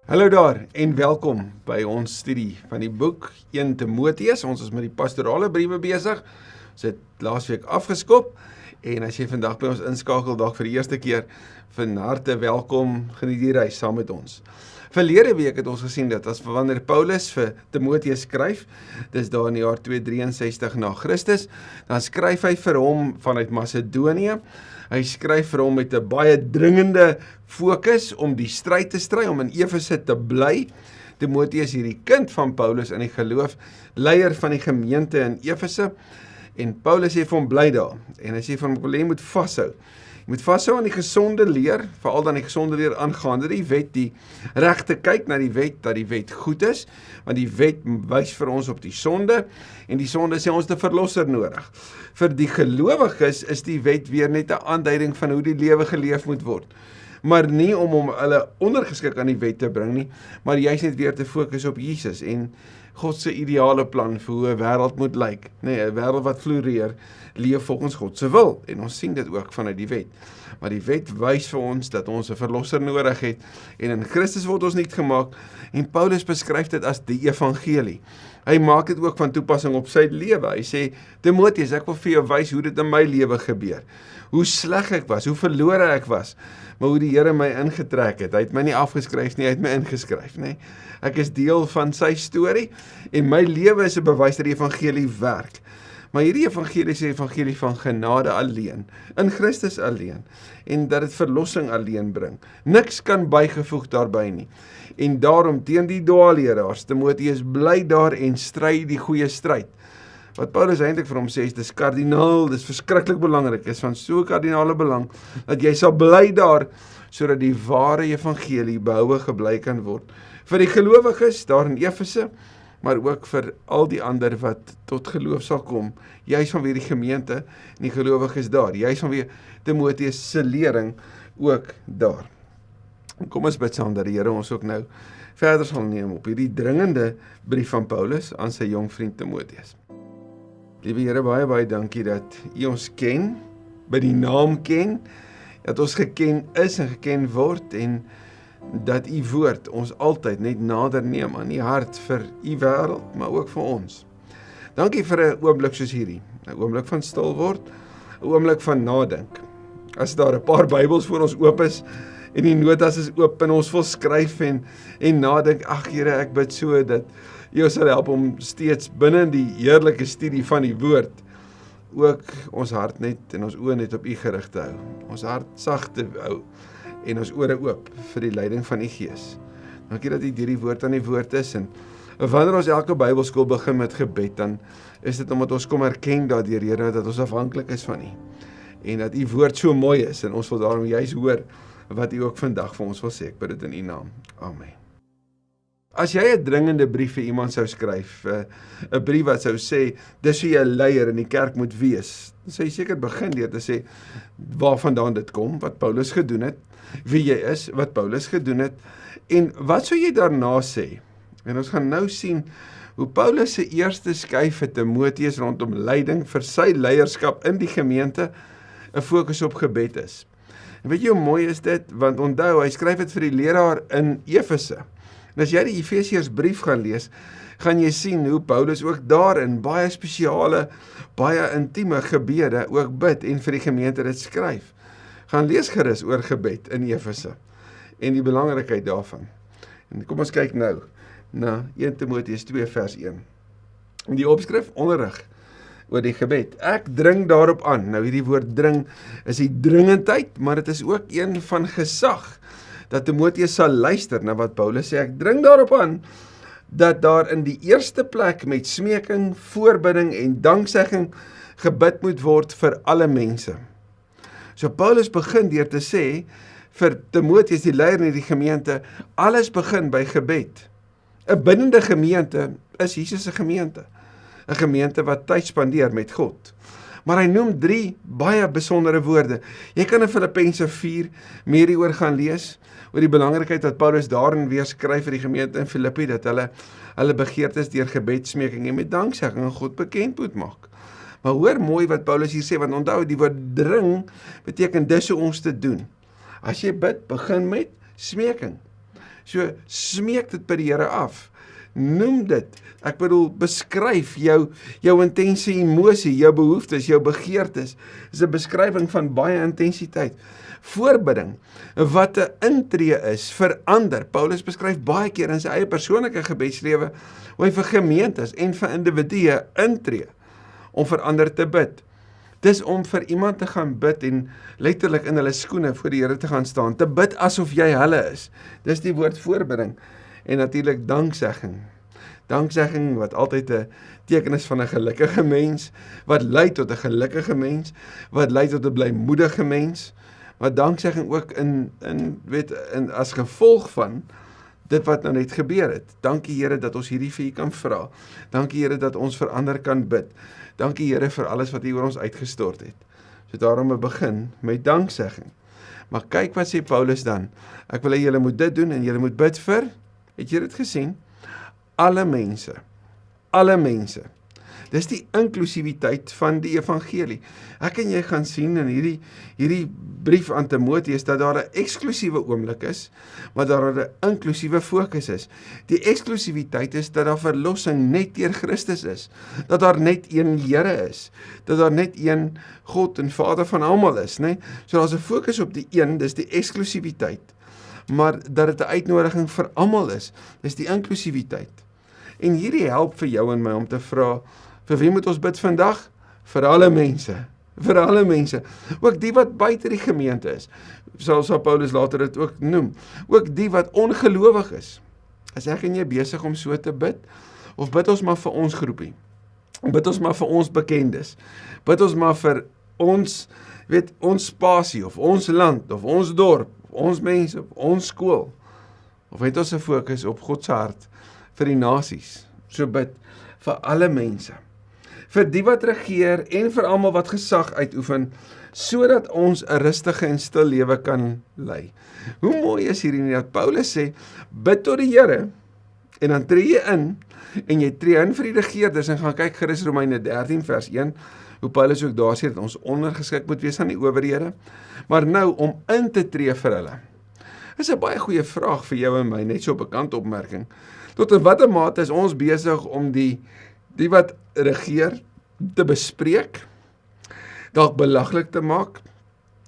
Hallo daar en welkom by ons studie van die boek 1 Timoteus. Ons is met die pastorale briewe besig. Ons het laasweek afgeskop en as jy vandag by ons inskakel dalk vir die eerste keer, van harte welkom, geniet die reis saam met ons. Verlede week het ons gesien dat as wanneer Paulus vir Timoteus skryf, dis daar in die jaar 263 na Christus, dan skryf hy vir hom vanuit Macedonië. Hy skryf vir hom met 'n baie dringende fokus om die stryd te stry, om in Efese te bly. Timoteus, hierdie kind van Paulus in die geloof, leier van die gemeente in Efese, en Paulus sê vir hom bly daar, en hy sê vir hom, jy moet vashou. Jy moet vashou aan die gesonde leer, veral dan die gesonde leer aangaande die wet, die regte kyk na die wet, dat die wet goed is, want die wet wys vir ons op die sonde, en die sonde sê ons 'n verlosser nodig. Vir die gelowiges is die wet weer net 'n aanduiding van hoe die lewe geleef moet word. Maar nie om hulle ondergeskik aan die wet te bring nie, maar juist net weer te fokus op Jesus en God se ideale plan vir hoe 'n wêreld moet lyk. Nee, 'n wêreld wat floreer, leef volgens God se wil. En ons sien dit ook vanuit die wet. Maar die wet wys vir ons dat ons 'n verlosser nodig het en in Christus word ons nuut gemaak en Paulus beskryf dit as die evangelie. Hy maak dit ook van toepassing op sy lewe. Hy sê, Timoteus, ek wil vir jou wys hoe dit in my lewe gebeur. Hoe sleg ek was, hoe verlore ek was, maar hoe die Here my ingetrek het. Hy het my nie afgeskryf nie, hy het my ingeskryf, nee. Ek is deel van sy storie en my lewe is 'n bewys dat die evangelie werk. Maar hierdie evangelie is 'n evangelie van genade alleen, in Christus alleen, en dat dit verlossing alleen bring. Niks kan bygevoeg daarby nie. En daarom teen die dwaalleraars, Timoteus, bly daar en stry die goeie stryd. Wat Paulus eintlik vir hom sê, is dis kardinaal, dis verskriklik belangrik, is van so kardinale belang, dat jy sal bly daar, sodat die ware evangelie behoue gebly kan word. Vir die gelowiges daar in Efese, maar ook vir al die ander wat tot geloof sal kom, juis vanweer die gemeente en die gelowiges daar, juis vanweer Timoteus se lering ook daar. Kom ons bid saam dat die Here ons ook nou verder sal neem op hierdie dringende brief van Paulus aan sy jong vriend Timoteus. Liewe Here, baie dankie dat U ons ken, by die naam ken, dat ons geken is en geken word en dat U woord ons altyd net nader neem aan U hart vir U wêreld, maar ook vir ons. Dankie vir 'n oomblik soos hierdie, 'n oomblik van stil word, 'n oomblik van nadink. As daar 'n paar Bybels voor ons oop is en die notas is oop en ons wil skryf en nadink, ag Here, ek bid so dat U ons sal help om steeds binne die heerlike studie van die woord ook ons hart net en ons oë net op U gerig te hou, ons hart sag te hou en ons ore oop vir die leiding van U Gees. Dankie dat U deur die woord aan die woord is en wanneer ons elke Bybelskool begin met gebed, dan is dit omdat ons kom erken daardeur, Here, dat ons afhanklik is van U en dat U woord so mooi is en ons wil daarom juist hoor wat U ook vandag vir ons wil sê. Ek bid dit in U naam. Amen. As jy 'n dringende brief vir iemand sou skryf, 'n brief wat sou sê, dis wie 'n leier in die kerk moet wees, dan sou jy seker begin deur te sê, waarvandaan dit kom, wat Paulus gedoen het, wie jy is, wat Paulus gedoen het, en wat sou jy daarna sê? En ons gaan nou sien, hoe Paulus se eerste skuif vir Timoteus rondom leiding vir sy leierskap in die gemeente, 'n fokus op gebed is. En weet jy hoe mooi is dit? Want onthou, hy skryf dit vir die leraar in Efese. En as jy die Efesiërsbrief gaan lees, gaan jy sien hoe Paulus ook daarin baie spesiale, baie intieme gebede ook bid en vir die gemeente dit skryf. Gaan lees gerus oor gebed in Efese en die belangrikheid daarvan. En kom ons kyk nou na 1 Timoteus 2 vers 1. En die opskrif onderrig oor die gebed. Ek dring daarop aan. Nou hierdie woord dring is die dringendheid, maar dit is ook een van gesag, dat Timoteus sal luister na wat Paulus sê. Ek dring daarop aan, dat daar in die eerste plek met smeking, voorbidding en danksegging gebid moet word vir alle mense. So Paulus begin deur te sê, vir Timoteus die leier in die gemeente, alles begin by gebed. 'n Binnende gemeente is Jesus se gemeente. 'n Gemeente wat tyd spandeer met God. Maar hy noem 3 baie besondere woorde. Jy kan in Filippense 4 meer hieroor gaan lees, oor die belangrikheid wat Paulus daarin weer skryf vir die gemeente in Filippi, dat hulle begeertes deur gebedsmeking en met danksegging aan God bekend moet maak. Maar hoor mooi wat Paulus hier sê, want onthou, die woord dring beteken dis hoe ons te doen. As jy bid, begin met smeking. So, smeek dit by die Here af. Noem dit. Ek bedoel, beskryf jou intense emosie, jou behoeftes, jou begeertes. Dis 'n beskrywing van baie intensiteit. Voorbidding, wat 'n intree is vir ander. Paulus beskryf baie keer in sy eie persoonlike gebedslewe hoe hy vir gemeentes en vir individue intree om vir ander te bid. Dis om vir iemand te gaan bid en letterlik in hulle skoene voor die Here te gaan staan, te bid asof jy hulle is. Dis die woord voorbidding. En natuurlik danksegging. Danksegging wat altyd 'n teken is van 'n gelukkige mens, wat lei tot 'n gelukkige mens, wat lei tot 'n blymoedige mens, maar danksegging ook in as gevolg van dit wat nou net gebeur het. Dankie Here dat ons hierdie vir U kan vra. Dankie Here dat ons vir ander kan bid. Dankie Here vir alles wat U oor ons uitgestort het. So daarom 'n begin met danksegging. Maar kyk wat sê Paulus dan. Ek wil hê julle moet dit doen en julle moet bid vir, het jy dit gesien? Alle mense. Alle mense. Dis die inklusiwiteit van die evangelie. Ek en jy gaan sien in hierdie brief aan Timoteus dat daar 'n eksklusiewe oomblik is, maar daar 'n inklusiewe fokus is. Die eksklusiwiteit is dat daar verlossing net deur Christus is, dat daar net een Here is, dat daar net een God en Vader van almal is, né? So daar's 'n fokus op die een, dis die eksklusiwiteit, maar dat dit 'n uitnodiging vir almal is, dis die inklusiwiteit. En hierdie help vir jou en my om te vra, vir wie moet ons bid vandag? Vir alle mense. Vir alle mense. Ook die wat buite die gemeente is. Sal Paulus later dit ook noem. Ook die wat ongelowig is. Is ek en jy besig om so te bid? Of bid ons maar vir ons groepie? Bid ons maar vir ons bekendes? Bid ons maar vir ons, ons spasie, of ons land, of ons dorp, of ons mense, of ons skool? Of het ons 'n fokus op God se hart vir die nasies? So bid vir alle mense. Vir die wat regeer en vir almal wat gesag uitoefen, sodat ons 'n rustige en stil lewe kan lei. Hoe mooi is hierdie nie dat Paulus sê, bid tot die Here, en dan tree jy in, en jy tree in vir die regerders, en gaan kyk gerus Romeine 13 vers 1, hoe Paulus ook daar sê, dat ons ondergeskik moet wees aan die owerhede, maar nou om in te tree vir hulle. Dis 'n baie goeie vraag vir jou en my, net so 'n bekante opmerking. Tot in watter mate is ons besig om die wat regeer te bespreek, dalk belaglik te maak,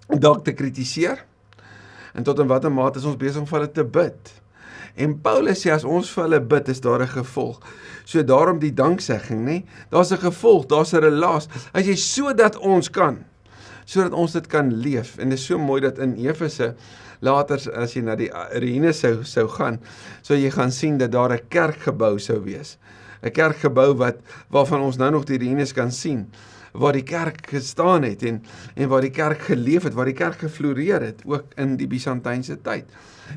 dalk te kritiseer, en tot in watter mate is ons besig om vir hulle te bid. En Paulus sê, as ons vir hulle bid, is daar 'n gevolg. So daarom die danksegging, né? Daar's 'n gevolg, daar's 'n relaas. Hy sê, sodat ons dit kan leef. En dit is so mooi dat in Efese, later as jy na die Irene sou gaan, so jy gaan sien dat daar 'n kerkgebou sou wees. 'n Kerkgebou waarvan ons nou nog die ruïnes kan sien, waar die kerk gestaan het en waar die kerk geleef het, waar die kerk gefloreer het, ook in die Byzantynse tyd.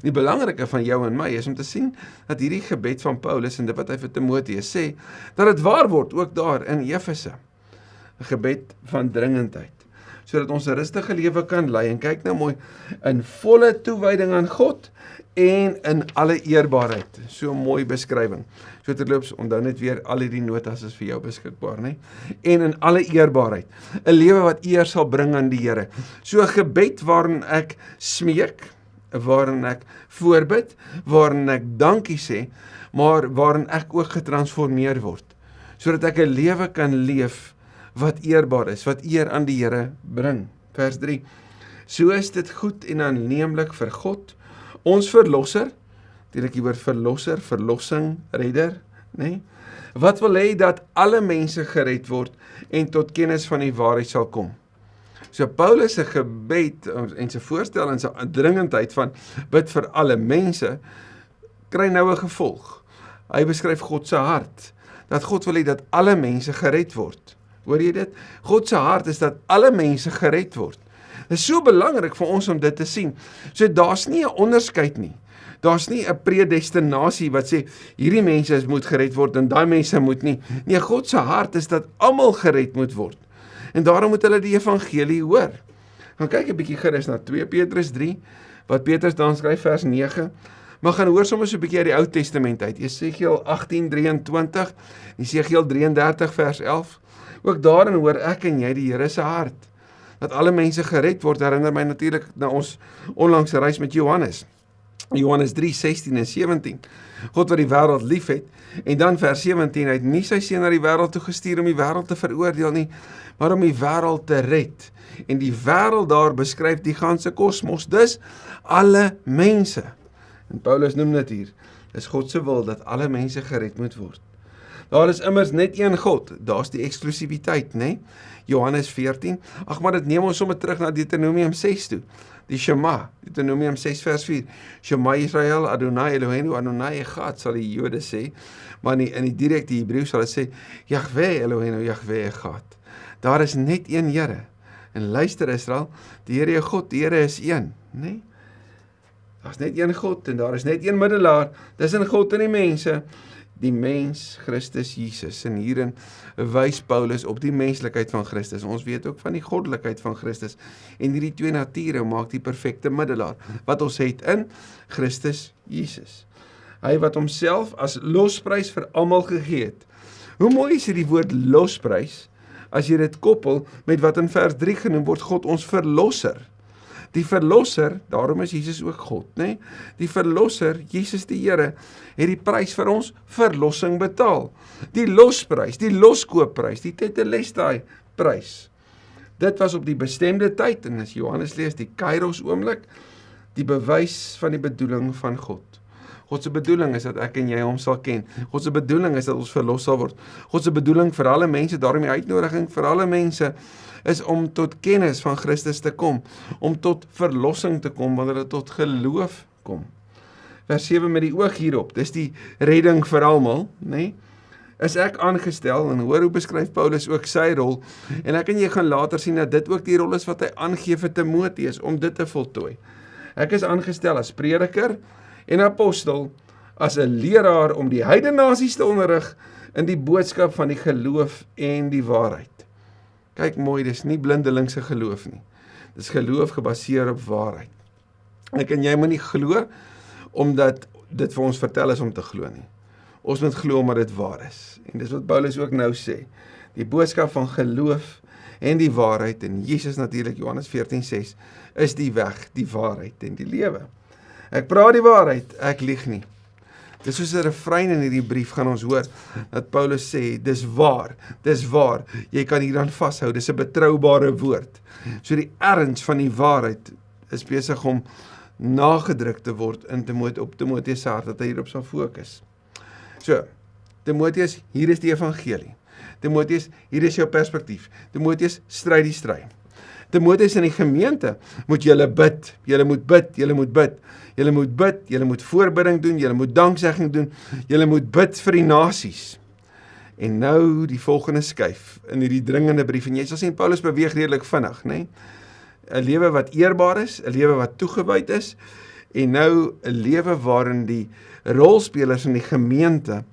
Die belangrike van jou en my is om te sien dat hierdie gebed van Paulus en dit wat hy vir Timoteus sê, dat dit waar word, ook daar in Efese. 'n Gebed van dringendheid, sodat ons 'n rustige lewe kan lei, en kyk nou mooi, in volle toewyding aan God, en in alle eerbaarheid. So 'n mooi beskrywing. So terloops, onthou net weer, al hierdie notas is vir jou beskikbaar, né? En in alle eerbaarheid. 'n Lewe wat eer sal bring aan die Here. So 'n gebed waarin ek smeek, waarin ek voorbid, waarin ek dankie sê, maar waarin ek ook getransformeer word, sodat ek 'n lewe kan leef wat eerbaar is, wat eer aan die Here bring. Vers 3. So is dit goed en aanneemlik vir God, ons verlosser, natuurlik hier oor verlosser, verlossing, redder, né? Wat wil hê dat alle mense gered word en tot kennis van die waarheid sal kom. So Paulus se gebed en sy voorstel en sy dringendheid van bid vir alle mense, kry nou 'n gevolg. Hy beskryf God se hart, dat God wil hê dat alle mense gered word. Hoor jy dit? God se hart is dat alle mense gered word. Dit is so belangrik vir ons om dit te sien. So daar's nie 'n onderskeid nie. Daar's nie 'n predestinasie wat sê, hierdie mense moet gered word en daai mense moet nie. Nee, God se hart is dat almal gered moet word. En daarom moet hulle die evangelie hoor. Gaan kyk 'n bietjie gerus na 2 Petrus 3, wat Petrus dan skryf vers 9. Maar gaan hoor sommer so 'n bietjie uit die Ou Testament uit. Jesegiel 18:23, Jesegiel 33 vers 11. Ook daarin hoor ek en jy die Here se hart. Dat alle mense gered word, herinner my natuurlik na ons onlangse reis met Johannes. Johannes 3, 16 en 17. God wat die wêreld lief het, en dan vers 17, hy het nie sy seun na die wêreld toe gestuur om die wêreld te veroordeel nie, maar om die wêreld te red. En die wêreld daar beskryf die ganse kosmos, dus alle mense. En Paulus noem dit hier, is God se wil dat alle mense gered moet word. Daar is immers net een God, daar's die eksklusiwiteit, né? Johannes 14, ag maar dit neem ons sommer terug na Deuteronomium 6 toe. Die Shema, Deuteronomium 6 vers 4, Shema Israel, Adonai Eloheinu, Adonai Echad, sal die Jode sê, maar in die direkte Hebreeu sal dit sê, Yahweh Eloheinu, Yahweh Echad. Daar is net een Here. En luister Israel, die Here jou God, die Here is een, né? Daar is net een God en daar is net een middelaar, tussen God en die mense, die mens Christus Jesus. En hierin wys Paulus op die menslikheid van Christus. Ons weet ook van die goddelikheid van Christus. En hierdie twee nature maak die perfekte middelaar, wat ons het in Christus Jesus. Hy wat homself as losprys vir almal gegee het. Hoe mooi is hierdie woord losprys, as jy dit koppel met wat in vers 3 genoem word, God ons verlosser. Die verlosser, daarom is Jesus ook God, né? Die verlosser, Jesus die Here, het die prys vir ons verlossing betaal. Die losprys, die loskoopprys, die tetelestai prys. Dit was op die bestemde tyd, en as Johannes lees, die kairos oomblik, die bewys van die bedoeling van God. God se bedoeling is dat ek en jy hom sal ken. God se bedoeling is dat ons verlos sal word. God se bedoeling vir alle mense, daarom die uitnodiging vir alle mense, is om tot kennis van Christus te kom, om tot verlossing te kom, wanneer dit tot geloof kom. Vers 7 met die oog hierop, dis die redding vir almal, né? Is ek aangestel, en hoor hoe beskryf Paulus ook sy rol, en ek en jy gaan later sien dat dit ook die rol is wat hy aangee vir Timoteus, om dit te voltooi. Ek is aangestel as prediker en apostel, as 'n leraar om die heidene nasies te onderrig in die boodskap van die geloof en die waarheid. Kyk mooi, dis nie blindelingse geloof nie. Dis geloof gebaseer op waarheid. Ek en jy moet nie glo, omdat dit vir ons vertel is om te glo nie. Ons moet glo omdat dit waar is. En dis wat Paulus ook nou sê. Die boodskap van geloof en die waarheid, en Jesus natuurlik, Johannes 14:6, is die weg, die waarheid en die lewe. Ek praat die waarheid, ek lieg nie. Dis soos 'n refrein in hierdie brief gaan ons hoor, dat Paulus sê, dis waar, jy kan hieraan vashou, dis 'n betroubare woord. So die erns van die waarheid is besig om nagedruk te word op Timoteus se hart, dat hy hierop sal fokus. So, Timoteus, hier is die evangelie. Timoteus, hier is jou perspektief. Timoteus, stryd die stryd. Timoteus in die gemeente, moet julle bid, julle moet bid, julle moet bid. Julle moet bid, julle moet voorbidding doen, julle moet danksegging doen, julle moet bid vir die nasies. En nou die volgende skuif in hierdie dringende brief, en jy sal sien Paulus beweeg redelik vinnig, né? 'n lewe wat eerbaar is, 'n lewe wat toegewyd is, en nou 'n lewe waarin die rolspelers in die gemeente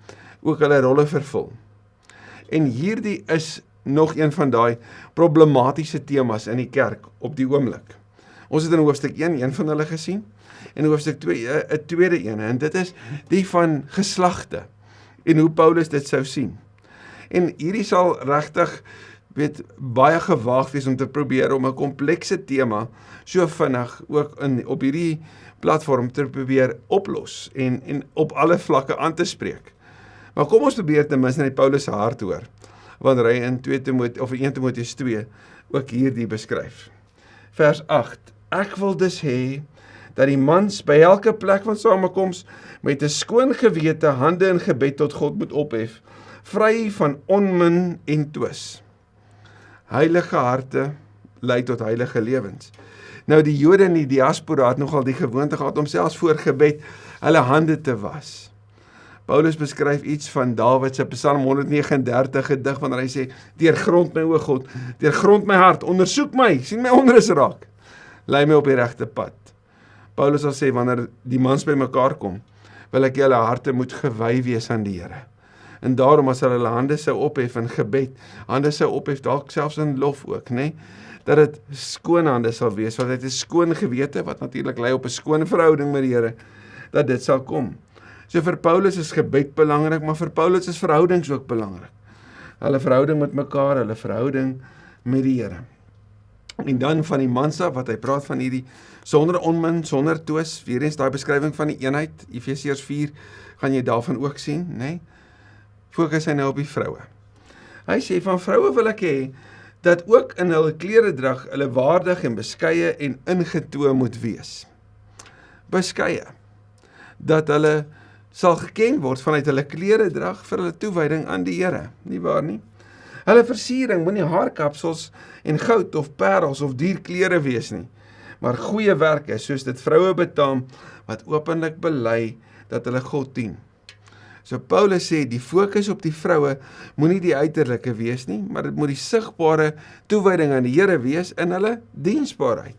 ook hulle rolle vervul. En hierdie is nog een van daai problematiese temas in die kerk op die oomblik. Ons het in hoofstuk 1 een van hulle gesien, en hoofstuk 2 'n tweede een, en dit is die van geslagte, en hoe Paulus dit sou sien. En hierdie sal regtig baie gewaagd wees om te probeer om 'n komplekse tema so vinnig ook op hierdie platform te probeer oplos en op alle vlakke aan te spreek. Maar kom ons probeer ten minste net Paulus se hart hoor, wanneer hy in 1 Timoteus 2 ook hierdie beskryf. Vers 8, ek wil dus hê, dat die mans by elke plek van samekoms met 'n skoon gewete hande in gebed tot God moet ophef, vry van onmin en twis. Heilige harte lei tot heilige lewens. Nou die Jode in die diaspora het nogal die gewoonte gehad om selfs voor gebed hulle hande te was. Paulus beskryf iets van Dawid se Psalm 139 gedig, wanneer hy sê, deurgrond my o God, deurgrond my hart, ondersoek my, sien my onrus raak, lei my op die regte pad. Paulus sal sê, wanneer die mans by mekaar kom, wil ek julle harte moet gewy wees aan die Here. En daarom as hulle hande sou ophef in gebed, hande sou ophef, dalk selfs in lof ook, né? Dat dit skoon hande sal wees, want dit is skoon gewete, wat natuurlik lei op 'n skoon verhouding met die Here, dat dit sal kom. So vir Paulus is gebed belangrik, maar vir Paulus is verhoudings ook belangrik. Hulle verhouding met mekaar, hulle verhouding met die Here. En dan van die mans af, wat hy praat van hierdie sonder onmin, sonder twis, weer eens daai beskrywing van die eenheid, Efesiërs 4, gaan jy daarvan ook sien, nee? Fokus hy nou op die vroue. Hy sê, van vroue wil ek hê, dat ook in hulle kleredrag hulle waardig en beskeie en ingetoe moet wees. Beskeie. Dat hulle sal geken word vanuit hulle kleredrag vir hulle toewyding aan die Here, nie waar nie? Hulle versiering moenie haarkapsels en goud of parels of dierklere wees nie, maar goeie werke, soos dit vroue betaam, wat openlik bely dat hulle God dien. So Paulus sê, die fokus op die vroue moenie die uiterlike wees nie, maar dit moet die sigbare toewyding aan die Here wees in hulle diensbaarheid.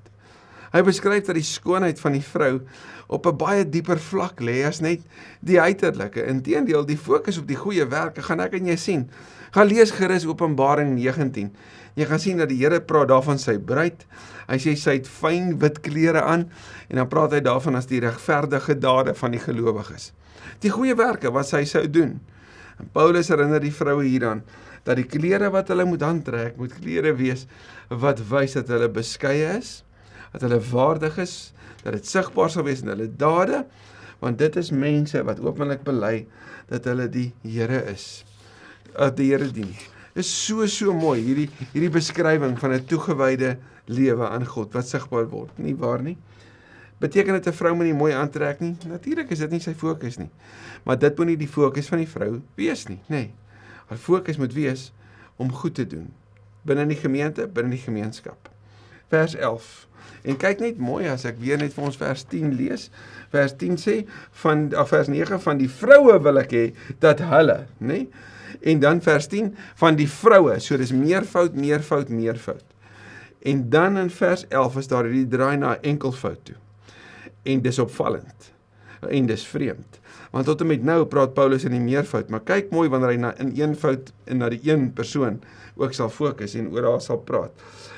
Hy beskryf dat die skoonheid van die vrou op 'n baie dieper vlak lê as net die uiterlike. Inteendeel, die fokus op die goeie werke gaan ek en jy sien. Gaan lees gerus Openbaring 19. Jy gaan sien dat die Here praat daarvan sy bruid. Hy sê sy het fyn wit klere aan en dan praat hy daarvan as die regverdige dade van die gelowiges. Die goeie werke wat sy sou doen. En Paulus herinner die vroue hieraan dat die klere wat hulle moet aantrek, moet klere wees wat wys dat hulle beskeie is, dat hulle waardig is, dat dit sigbaar sal wees in hulle dade, want dit is mense wat openlik bely dat hulle die Here is, die Here dien. Is so mooi, hierdie beskrywing van 'n toegewyde lewe aan God, wat sigbaar word, nie waar nie? Beteken dit 'n vrou moet nie mooi aantrek nie? Natuurlik is dit nie sy fokus nie, maar dit moet nie die fokus van die vrou wees nie, nee. Haar fokus moet wees om goed te doen, binne die gemeente, binne die gemeenskap. Vers 11, en kyk net mooi as ek weer net vir ons vers 10 lees, vers 10 sê, vers 9, van die vroue wil ek hê, dat hulle, nee, en dan vers 10, van die vroue, so dis meervoud, en dan in vers 11 is daar die draai na enkelvoud toe, en dis opvallend, en dis vreemd, want tot en met nou praat Paulus in die meervoud, maar kyk mooi wanneer hy in eenvoud en na die een persoon ook sal fokus en oor haar sal praat.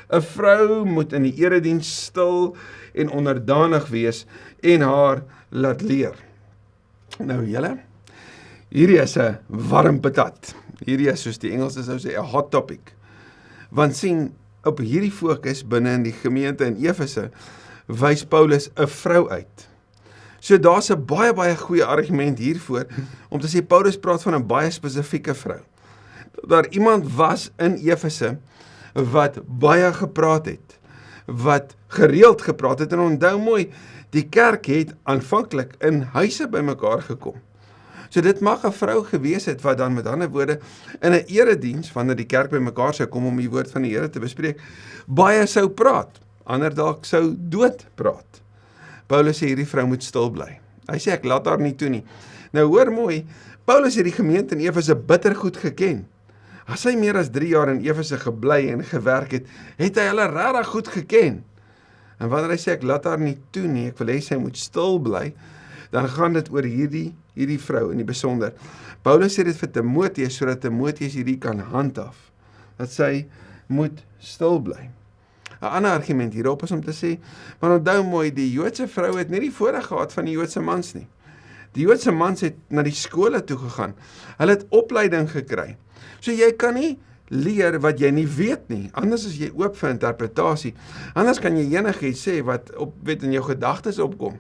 'n Vrou moet in die erediens stil en onderdanig wees en haar laat leer. Nou julle, hierdie is 'n warm patat. Hierdie is, soos die Engelsers sou sê, 'n hot topic. Want sien, op hierdie fokus binne in die gemeente in Efese, wys Paulus 'n vrou uit. So daar's 'n baie goeie argument hiervoor, om te sê Paulus praat van 'n baie spesifieke vrou. Daar iemand was in Efese, wat baie gepraat het, wat gereeld gepraat het, en onthou mooi, die kerk het aanvanklik in huise bymekaar gekom. So dit mag 'n vrou gewees het, wat dan met ander woorde, in 'n erediens, wanneer die kerk bymekaar sou kom om die woord van die Here te bespreek, baie sou praat, ander dalk sou dood praat. Paulus sê hierdie vrou moet stil bly. Hy sê ek laat haar nie toe nie. Nou hoor mooi, Paulus het die gemeente in Efese bitter goed geken. As hy meer as 3 jaar in Efese gebly en gewerk het, het hy hulle regtig goed geken. En wanneer hy sê ek laat haar nie toe nie, ek wil hê sy moet stil bly, dan gaan dit oor hierdie vrou in die besonder. Paulus sê dit vir Timoteus, sodat Timoteus hierdie kan handhaaf, dat sy moet stil bly. 'n Ander argument hierop is om te sê, maar onthou mooi, die Joodse vrou het nie die voorreg gehad van die Joodse mans nie. Die Joodse mans het na die skole toe gegaan. Hulle het opleiding gekry. So jy kan nie leer wat jy nie weet nie. Anders is jy oop vir interpretasie. Anders kan jy enigiets sê wat in jou gedagtes opkom.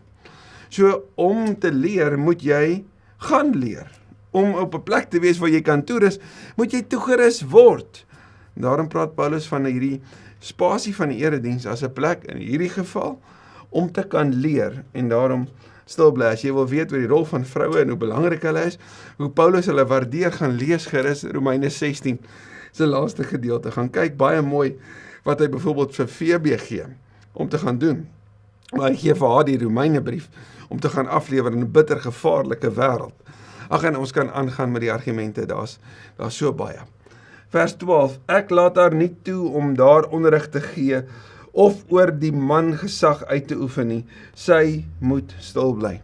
So om te leer, moet jy gaan leer. Om op 'n plek te wees waar jy kan toerus, moet jy toegerus word. Daarom praat Paulus van hierdie spasie van die erediens as 'n plek, in hierdie geval, om te kan leer, en daarom stil bly. As jy wil weet oor die rol van vroue en hoe belangrik hulle is, hoe Paulus hulle waardeer, gaan lees gerus Romeine 16, sy laaste gedeelte. Gaan kyk baie mooi wat hy byvoorbeeld vir Febe gee, om te gaan doen. Maar hy gee vir haar die Romeinebrief, om te gaan aflewer in 'n bitter gevaarlike wêreld. Ag, en ons kan aangaan met die argumente, daar's so baie. Vers 12, ek laat haar nie toe om daar onderrig te gee, of oor die man gesag uit te oefen nie, sy moet stil bly.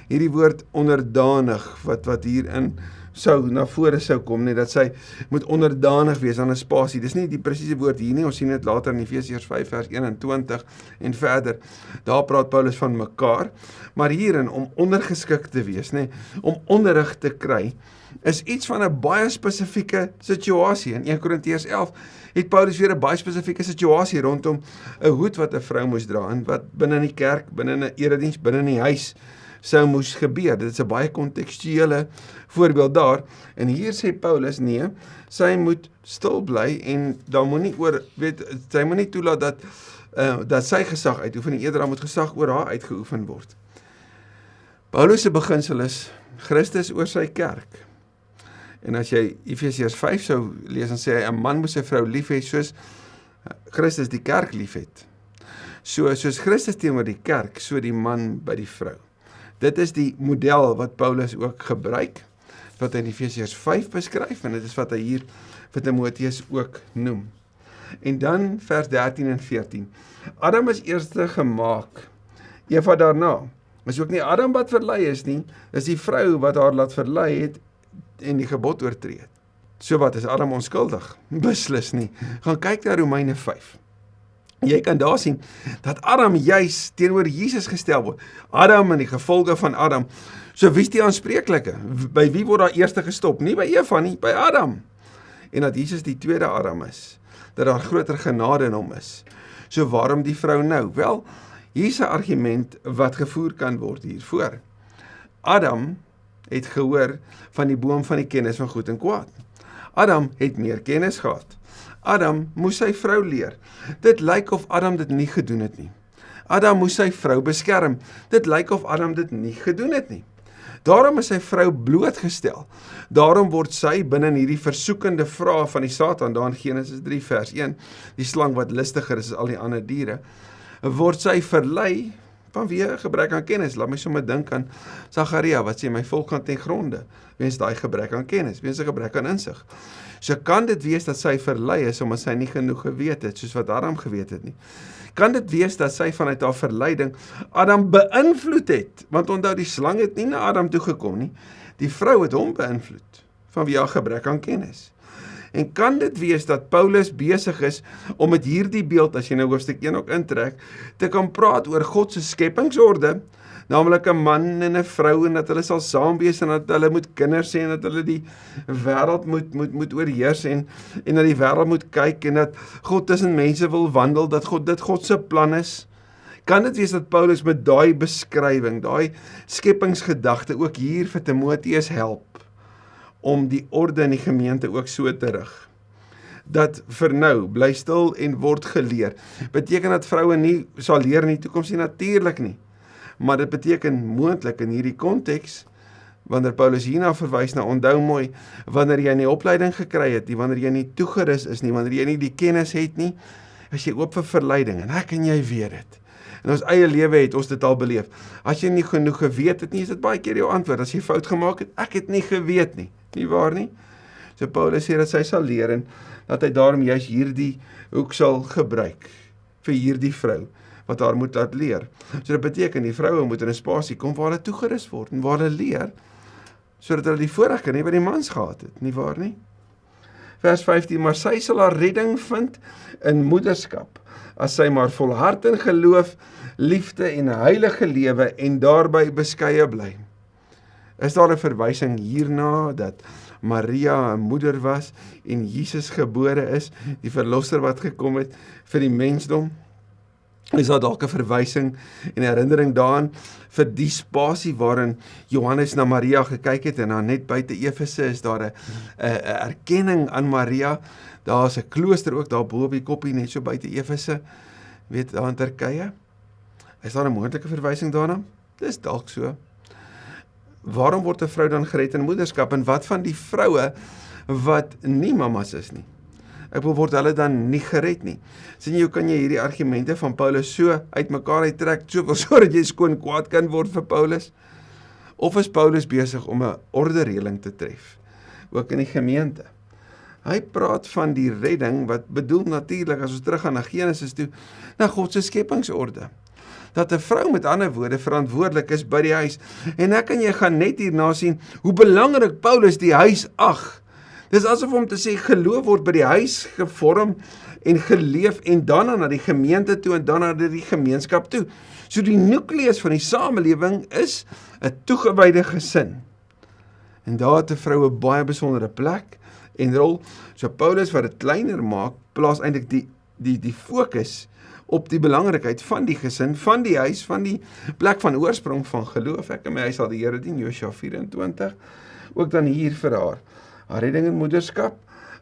Hierdie woord onderdanig, wat hier in sou na vore sou kom, dat sy moet onderdanig wees aan 'n spasie. Dis nie die presiese woord hier nie, ons sien dit later in Efesiërs 5 vers 21 en verder. Daar praat Paulus van mekaar, maar hierin om ondergeskik te wees, om onderrig te kry, is iets van 'n baie spesifieke situasie. In 1 Korintiërs 11 het Paulus weer 'n baie spesifieke situasie rondom 'n hoed wat 'n vrou moes dra en wat binne in die kerk, binne in 'n erediens, binne in die huis sou moes gebeur. Dit is 'n baie kontekstuele voorbeeld daar. En hier sê Paulus, nee, sy moet stil bly en daar moenie sy moenie toelaat dat sy gesag uitoefen nie, eerder dan moet gesag oor haar uitgeoefen word. Paulus se beginsel is Christus oor sy kerk. En as jy Efesiërs 5 sou lees, dan sê hy, 'n man moet sy vrou lief hê soos Christus die kerk lief het. Soos Christus teenoor die kerk, so die man by die vrou. Dit is die model wat Paulus ook gebruik, wat hy in Efesiërs 5 beskryf, en dit is wat hy hier vir Timoteus ook noem. En dan vers 13 en 14. Adam is eerste gemaak, Eva daarna. Is ook nie Adam wat verlei is nie, is die vrou wat haar laat verlei het en die gebod oortree het. So wat, is Adam onskuldig? Beslis nie. Gaan kyk na Romeine 5. Jy kan daar sien, dat Adam juis teenoor Jesus gestel word. Adam en die gevolge van Adam. So wie is die aanspreeklike? By wie word daar eerste gestop? Nie by Eva nie, by Adam. En dat Jesus die tweede Adam is. Dat daar groter genade in hom is. So waarom die vrou nou? Wel, hier is 'n argument wat gevoer kan word hiervoor. Adam het gehoor van die boom van die kennis van goed en kwaad. Adam het meer kennis gehad. Adam moes sy vrou leer. Dit lyk of Adam dit nie gedoen het nie. Adam moes sy vrou beskerm. Dit lyk of Adam dit nie gedoen het nie. Daarom is sy vrou blootgestel. Daarom word sy binne in hierdie versoekende vrae van die Satan, daar in Genesis 3 vers 1, die slang wat listiger is as al die ander diere, word sy verlei vanweë gebrek aan kennis. Laat my sommer dink aan Sagaria, wat sê, my volk gaan ten gronde, weens daai gebrek aan kennis, weens 'n gebrek aan insig. So kan dit wees dat sy verlei is, omdat sy nie genoeg geweet het, soos wat Adam geweet het nie. Kan dit wees dat sy vanuit haar verleiding Adam beïnvloed het, want onthou, die slang het nie na Adam toe gekom nie, die vrou het hom beïnvloed, vanweë haar gebrek aan kennis. En kan dit wees dat Paulus besig is om met hierdie beeld, as jy nou hoofstuk 1 ook intrek, te kan praat oor God se skepingsorde, naamlik 'n man en 'n vrou, en dat hulle sal saam wees, en dat hulle moet kinders hê, en dat hulle die wêreld moet oorheers, en na die wêreld moet kyk, en dat God tussen mense wil wandel, dat dit God se plan is. Kan dit wees dat Paulus met daai beskrywing, daai skepingsgedagte ook hier vir Timoteus help, om die orde in die gemeente ook so te rig? Dat vir nou, bly stil en word geleer. Beteken dat vroue nie sal leer in die toekoms nie? Natuurlik nie. Maar dit beteken moontlik in hierdie konteks, wanneer Paulus hierna verwys na, onthou mooi, wanneer jy nie opleiding gekry het nie, wanneer jy nie toegerus is nie, wanneer jy nie die kennis het nie, as jy oop vir verleiding, en ek en jy weet dit. In ons eie lewe het ons dit al beleef. As jy nie genoeg geweet het nie, is dit baie keer jou antwoord. As jy fout gemaak het, ek het nie geweet nie. Nie waar nie? So Paulus sê dat sy sal leer, en dat hy daarom juist hierdie ook sal gebruik, vir hierdie vrou, wat haar moet laat leer. So dit beteken, die vroue moet in 'n spasie kom waar hulle toegerus word, en waar hulle leer, sodat hulle die voorreg kan hê wat die mans gehad het, nie waar nie? Vers 15, maar sy sal haar redding vind in moederskap, as sy maar volhard in geloof, liefde en heilige lewe, en daarby beskeie bly. Is daar 'n verwysing hierna, dat Maria 'n moeder was, en Jesus gebore is, die verlosser wat gekom het vir die mensdom? Is daar dalk 'n verwysing en herinnering daaraan vir die spasie waarin Johannes na Maria gekyk het, en dan net buite Efese is daar 'n erkenning aan Maria. Daar is 'n klooster ook daar bo op die koppie, net so buite Efese, weet, daar in Turkye. Is daar 'n moontlike verwysing daarna? Dis dalk so. Waarom word 'n vrou dan gered in moederskap, en wat van die vroue wat nie mamas is nie? Ek word hulle dan nie gered nie. Sien jy, hoe kan jy hierdie argumente van Paulus so uitmekaar uittrek, sodat jy skoon kwaad kan word vir Paulus? Of is Paulus besig om 'n ordereëling te tref, ook in die gemeente? Hy praat van die redding, wat bedoel natuurlik, as ons teruggaan na Genesis toe, na God se skepingsorde. dat 'n vrou met ander woorde verantwoordelik is by die huis. En ek en jy gaan net hierna sien hoe belangrik Paulus die huis ag. Dis asof om te sê geloof word by die huis gevorm en geleef en daarna na die gemeente toe en daarna na die gemeenskap toe. So die nukleus van die samelewing is 'n toegewyde gesin. En daar het 'n vrou 'n baie besondere plek en rol. So Paulus wat dit kleiner maak, plaas eintlik die fokus op die belangrikheid van die gesin, van die huis, van die plek van oorsprong van geloof. Ek en my huis sal die Here dien, Josua 24. Ook dan hier vir haar redding en moederskap,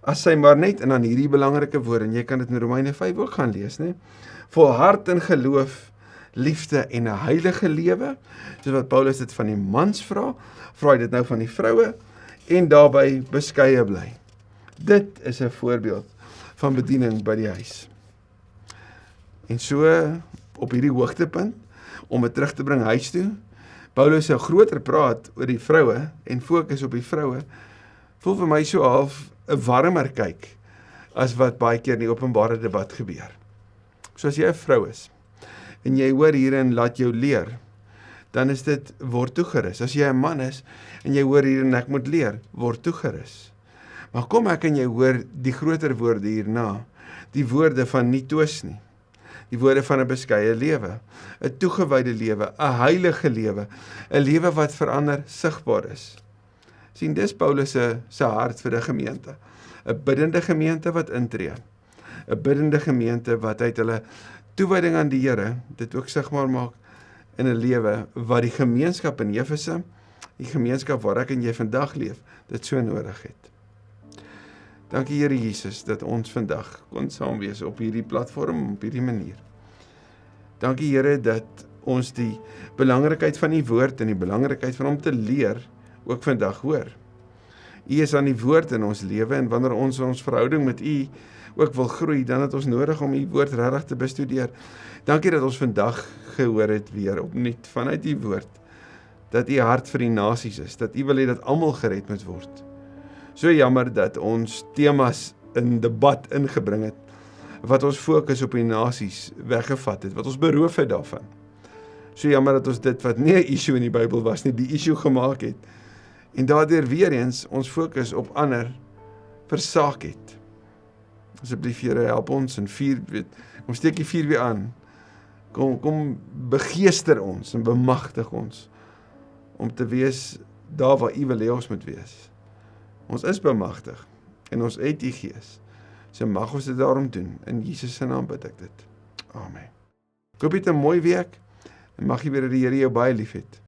as sy maar net, en dan hierdie belangrike woorde, en jy kan dit in Romeine 5 ook gaan lees, né? Volhard in geloof, liefde en 'n heilige lewe, soos wat Paulus dit van die mans vra hy dit nou van die vroue, en daarbey beskeie bly. Dit is 'n voorbeeld van bediening by die huis. En so, op hierdie hoogtepunt, om dit terug te bring huis toe, Paulus sou groter praat oor die vroue, en fokus op die vroue, voel vir my so half 'n warmer kyk, as wat baie keer in die openbare debat gebeur. So as jy 'n vrou is, en jy hoor hierin laat jou leer, dan is dit word toegerus. As jy 'n man is, en jy hoor hierin ek moet leer, word toegerus. Maar kom ek en jy hoor die groter woorde hierna, die woorde van nie toos nie, die woorde van 'n beskeie lewe, 'n toegewyde lewe, 'n heilige lewe, 'n lewe wat verander sigbaar is. Sien, dis Paulus se hart vir 'n gemeente, 'n biddende gemeente wat intree, 'n biddende gemeente wat uit hulle toewyding aan die Here dit ook sigbaar maak in 'n lewe wat die gemeenskap in Efese, die gemeenskap waar ek en jy vandag leef, dit so nodig het. Dankie Here Jesus dat ons vandag kon saam wees op hierdie platform, op hierdie manier. Dankie Here dat ons die belangrikheid van die woord en die belangrikheid van hom te leer ook vandag hoor. U is aan die woord in ons lewe en wanneer ons verhouding met u ook wil groei, dan het ons nodig om u woord regtig te bestudeer. Dankie dat ons vandag gehoor het weer opnuut vanuit u woord, dat u hart vir die nasies is, dat u wil hê dat almal gered moet word. So jammer dat ons temas in debat ingebring het, wat ons fokus op die nasies weggevat het, wat ons beroof het daarvan. So jammer dat ons dit wat nie 'n issue in die Bybel was nie, die issue gemaak het, en daardeur weer eens ons fokus op ander versaak het. Asseblief Here, help ons en kom steek die vuur weer aan. Kom begeester ons en bemagtig ons om te wees daar waar u wil hê ons moet wees. Ons is bemagtig en ons het die Gees. So mag ons dit daarom doen. In Jesus se naam bid ek dit. Amen. Ek hoop jy het 'n mooi week en mag jy weer die Here jou baie liefhet.